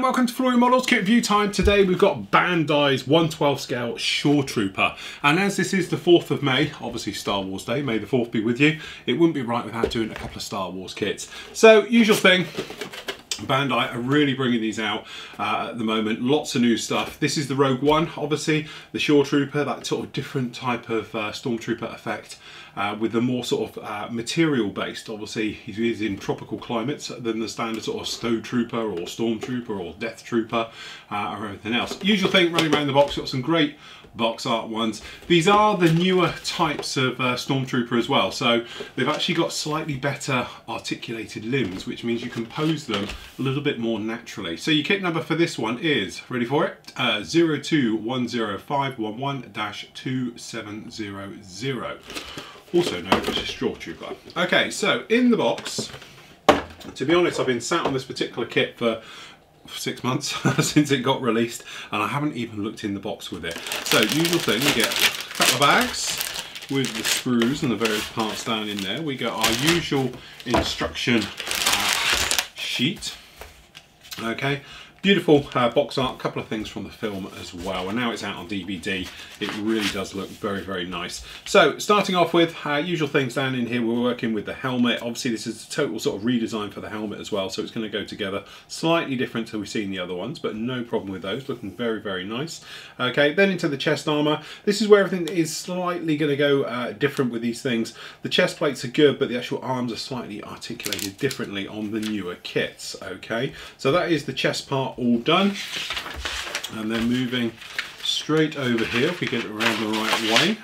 welcome to Flooring Models Kit Review time. Today we've got Bandai's 1/12 scale Shore Trooper, and as this is the 4th of May, obviously Star Wars Day, may the 4th be with you, it wouldn't be right without doing a couple of Star Wars kits. So, usual thing, Bandai are really bringing these out at the moment, lots of new stuff. This is the Rogue One, obviously, the Shore Trooper, that sort of different type of Stormtrooper effect. With the more sort of material based, obviously he is in tropical climates than the standard sort of Snow Trooper or Stormtrooper or Death Trooper or everything else. Usual thing running around the box, got some great box art ones. These are the newer types of Stormtrooper as well, so they've actually got slightly better articulated limbs, which means you can pose them a little bit more naturally. So your kit number for this one is, ready for it, 021051-2700. Also known as a Shore Trooper. Okay, so in the box, to be honest, I've been sat on this particular kit for 6 months since it got released, and I haven't even looked in the box with it. So, usual thing, we get a couple of bags with the screws and the various parts down in there. We got our usual instruction sheet. Okay. Beautiful box art, a couple of things from the film as well, and now it's out on DVD. It really does look very, very nice. So, starting off with usual things down in here, we're working with the helmet. Obviously, this is a total sort of redesign for the helmet as well, so it's going to go together slightly different to we've seen the other ones, but no problem with those, looking very, very nice. Okay, then into the chest armor. This is where everything is slightly going to go different with these things. The chest plates are good, but the actual arms are slightly articulated differently on the newer kits. Okay, so that is the chest part all done, and then moving straight over here, if we get it around the right way,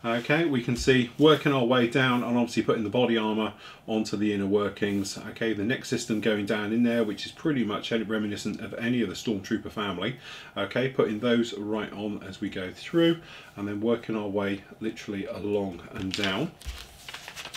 okay, we can see working our way down and obviously putting the body armor onto the inner workings. Okay, the neck system going down in there, which is pretty much reminiscent of any of the Stormtrooper family. Okay, putting those right on as we go through, and then working our way literally along and down.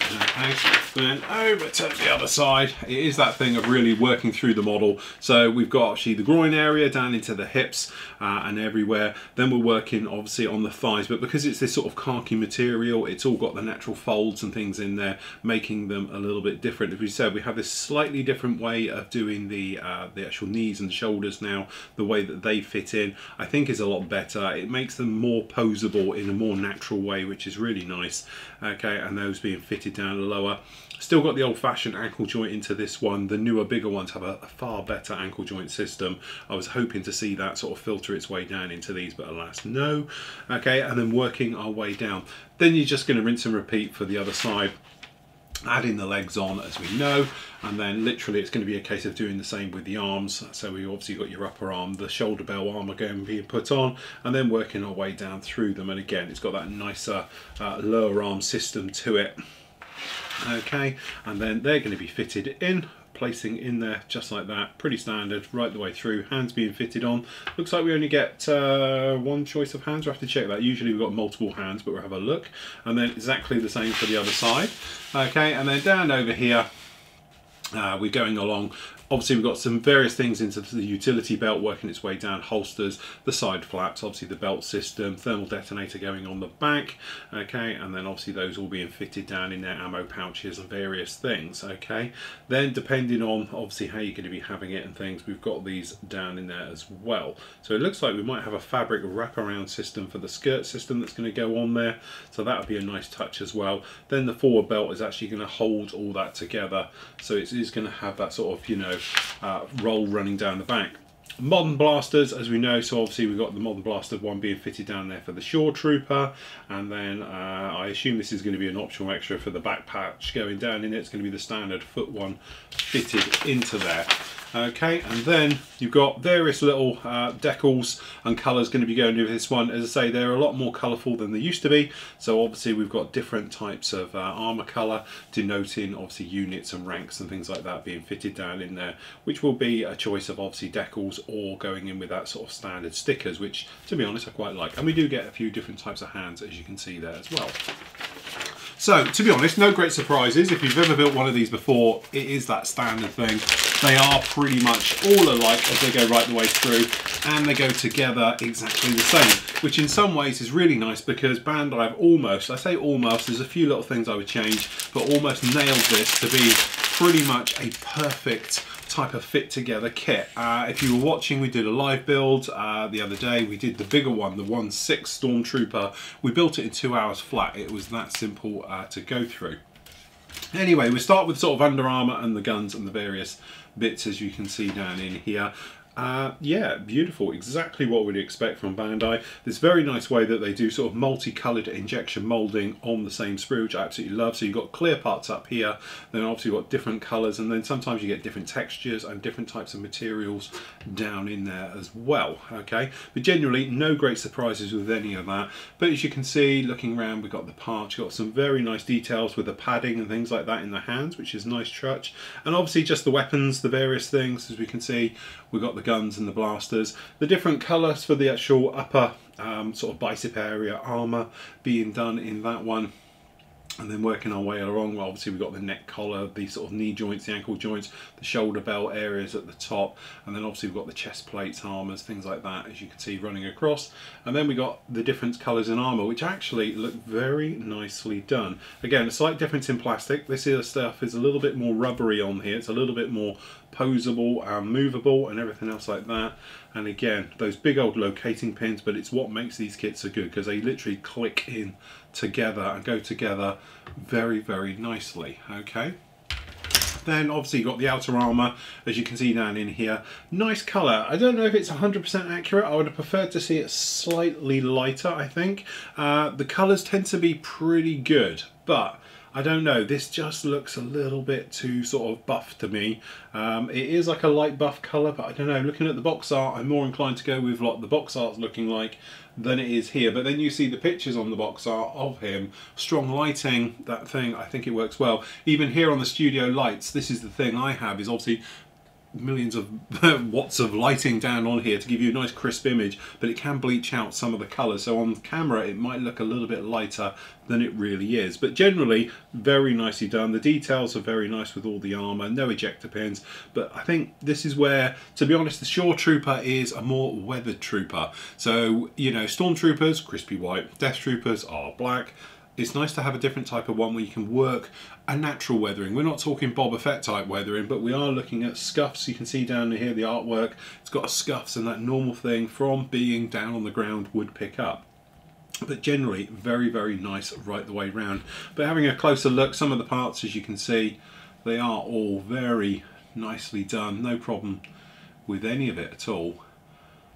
Okay, then over to the other side, it is that thing of really working through the model. So we've got actually the groin area down into the hips and everywhere. Then we're working obviously on the thighs, but because it's this sort of khaki material, it's all got the natural folds and things in there, making them a little bit different. As we said, we have this slightly different way of doing the actual knees and shoulders now. The way that they fit in, I think, is a lot better. It makes them more posable in a more natural way, which is really nice. Okay, and those being fitted down lower. Still got the old-fashioned ankle joint into this one. The newer, bigger ones have a far better ankle joint system. I was hoping to see that sort of filter its way down into these, but alas, no. Okay, and then working our way down. Then you're just going to rinse and repeat for the other side, adding the legs on as we know, and then literally it's going to be a case of doing the same with the arms. So we obviously got your upper arm, the shoulder bell armor being put on, and then working our way down through them. And again, it's got that nicer lower arm system to it. Okay, and then they're going to be fitted in, placing in there just like that, pretty standard right the way through. Hands being fitted on. Looks like we only get one choice of hands. We'll have to check that. Usually we've got multiple hands, but we'll have a look. And then exactly the same for the other side. Okay, and then down over here, we're going along. Obviously we've got some various things into the utility belt working its way down, holsters, the side flaps, obviously the belt system, thermal detonator going on the back, okay, and then obviously those all being fitted down in their ammo pouches and various things, okay. Then depending on obviously how you're going to be having it and things, we've got these down in there as well. So it looks like we might have a fabric wraparound system for the skirt system that's going to go on there, so that would be a nice touch as well. Then the forward belt is actually going to hold all that together, so it is going to have that sort of, you know, roll running down the back. Modern blasters, as we know, so obviously we've got the modern blaster one being fitted down there for the Shore Trooper, and then I assume this is going to be an optional extra for the back patch going down in it. It's going to be the standard foot one fitted into there. Okay, and then you've got various little decals and colours going to be going with this one. As I say, they're a lot more colourful than they used to be, so obviously we've got different types of armour colour denoting obviously units and ranks and things like that being fitted down in there, which will be a choice of obviously decals or going in with that sort of standard stickers, which to be honest I quite like. And we do get a few different types of hands, as you can see there as well. So, to be honest, no great surprises. If you've ever built one of these before, it is that standard thing. They are pretty much all alike as they go right the way through, and they go together exactly the same, which in some ways is really nice because Bandai have almost, I say almost, there's a few little things I would change, but almost nailed this to be pretty much a perfect type of fit together kit. If you were watching, we did a live build the other day. We did the bigger one, the 1/6 Stormtrooper. We built it in 2 hours flat. It was that simple to go through. Anyway, we start with sort of Under Armour and the guns and the various bits, as you can see down in here. Yeah, beautiful. Exactly what we'd expect from Bandai. This very nice way that they do sort of multicoloured injection moulding on the same sprue, which I absolutely love. So you've got clear parts up here, then obviously you've got different colours, and then sometimes you get different textures and different types of materials down in there as well. Okay, but generally no great surprises with any of that. But as you can see, looking around, we've got the parts, you've got some very nice details with the padding and things like that in the hands, which is nice touch. And obviously just the weapons, the various things, as we can see, we've got the guns and the blasters, the different colours for the actual upper sort of bicep area armour being done in that one, and then working our way along. Well, obviously we've got the neck collar, the sort of knee joints, the ankle joints, the shoulder belt areas at the top, and then obviously we've got the chest plates, armours, things like that, as you can see running across. And then we got the different colours in armour, which actually look very nicely done. Again, a slight difference in plastic. This here stuff is a little bit more rubbery on here. It's a little bit more posable and movable and everything else like that. And again, those big old locating pins, but it's what makes these kits so good, because they literally click in together and go together very, very nicely. Okay, then obviously you've got the outer armour, as you can see down in here. Nice colour. I don't know if it's 100% accurate. I would have preferred to see it slightly lighter, I think. The colours tend to be pretty good, but I don't know, this just looks a little bit too sort of buff to me. It is like a light buff colour, but I don't know, looking at the box art, I'm more inclined to go with what the box art's looking like than it is here. But then you see the pictures on the box art of him, strong lighting, that thing, I think it works well. Even here on the studio lights, this is the thing I have, is obviously millions of watts of lighting down on here to give you a nice crisp image, but it can bleach out some of the colours, so on camera it might look a little bit lighter than it really is. But generally very nicely done. The details are very nice with all the armour, no ejector pins, but I think this is where, to be honest, the Shore Trooper is a more weathered trooper. So, you know, Stormtroopers, crispy white, Death Troopers are black. It's nice to have a different type of one where you can work a natural weathering. We're not talking Boba Fett type weathering, but we are looking at scuffs. You can see down here the artwork, it's got scuffs, and that normal thing from being down on the ground would pick up. But generally very, very nice right the way round. But having a closer look, some of the parts, as you can see, they are all very nicely done. No problem with any of it at all.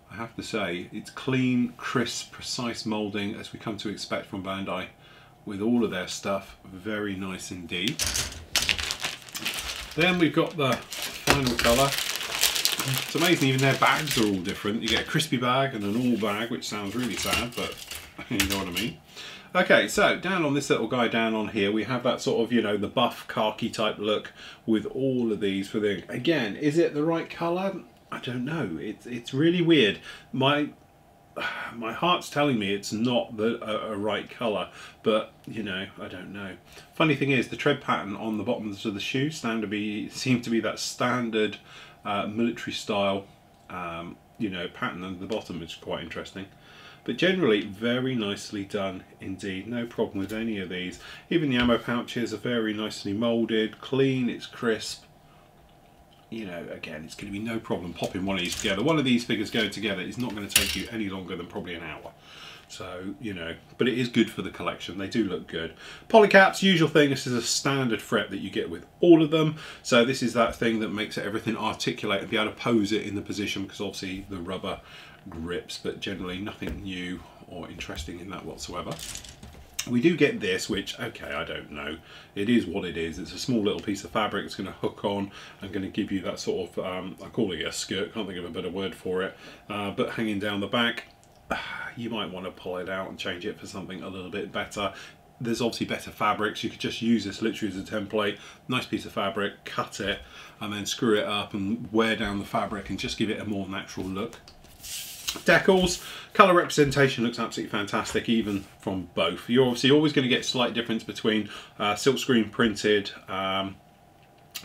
I have to say, it's clean, crisp, precise moulding as we come to expect from Bandai with all of their stuff. Very nice indeed. Then we've got the final colour. It's amazing, even their bags are all different. You get a crispy bag and an all bag, which sounds really sad, but you know what I mean. Okay, so down on this little guy down on here, we have that sort of, you know, the buff khaki type look with all of these for the, again, is it the right colour? I don't know. It's really weird. My heart's telling me it's not a right colour, but you know, I don't know. Funny thing is, the tread pattern on the bottoms of the shoe seem to be that standard military style, you know, pattern on the bottom, which is quite interesting. But generally very nicely done indeed. No problem with any of these. Even the ammo pouches are very nicely moulded, clean, it's crisp. You know, again, it's going to be no problem popping one of these together. One of these figures going together is not going to take you any longer than probably an hour. So, you know, but it is good for the collection. They do look good. Polycaps, usual thing. This is a standard fret that you get with all of them. So this is that thing that makes everything articulate and be able to pose it in the position, because obviously the rubber grips, but generally nothing new or interesting in that whatsoever. We do get this, which, okay, I don't know. It is what it is. It's a small little piece of fabric. It's going to hook on and going to give you that sort of, I call it a skirt, can't think of a better word for it, but hanging down the back. You might want to pull it out and change it for something a little bit better. There's obviously better fabrics. You could just use this literally as a template. Nice piece of fabric, cut it, and then screw it up and wear down the fabric and just give it a more natural look. Decals, colour representation looks absolutely fantastic, even from both. You're obviously always going to get a slight difference between silkscreen printed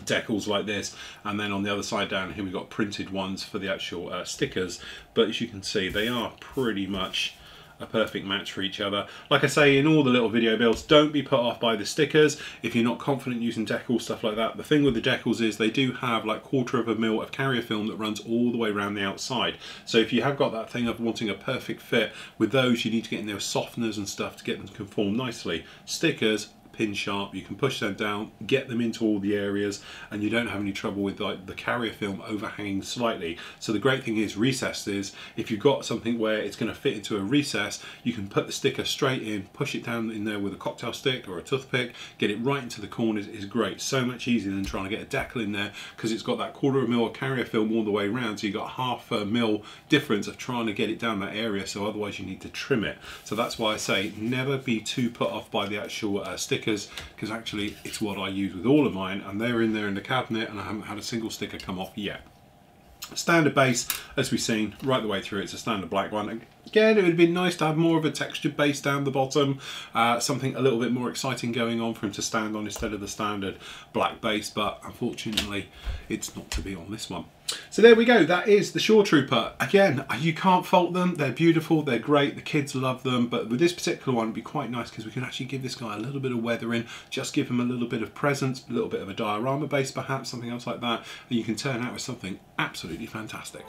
decals like this, and then on the other side down here we've got printed ones for the actual stickers. But as you can see, they are pretty much a perfect match for each other. Like I say in all the little video builds, don't be put off by the stickers if you're not confident using Decals, stuff like that. The thing with the Decals is they do have like 1/4 of a mil of carrier film that runs all the way around the outside. So if you have got that thing of wanting a perfect fit, with those you need to get in there with softeners and stuff to get them to conform nicely. Stickers, pin sharp, you can push them down, get them into all the areas, and you don't have any trouble with like the carrier film overhanging slightly. So the great thing is recesses, if you've got something where it's going to fit into a recess, you can put the sticker straight in, push it down in there with a cocktail stick or a toothpick, get it right into the corners. Is great, so much easier than trying to get a decal in there, because it's got that 1/4 of a mil of carrier film all the way around, so you've got 1/2 a mil difference of trying to get it down that area, so otherwise you need to trim it. So that's why I say never be too put off by the actual stickers, because actually it's what I use with all of mine, and they're in there in the cabinet and I haven't had a single sticker come off yet. Standard base, as we've seen right the way through, it's a standard black one. Again, it would have been nice to have more of a textured base down the bottom, something a little bit more exciting going on for him to stand on instead of the standard black base, but unfortunately it's not to be on this one. So there we go, that is the Shore Trooper. Again, you can't fault them, they're beautiful, they're great, the kids love them, but with this particular one it'd be quite nice because we can actually give this guy a little bit of weathering, just give him a little bit of presence, a little bit of a diorama base perhaps, something else like that, and you can turn out with something absolutely fantastic.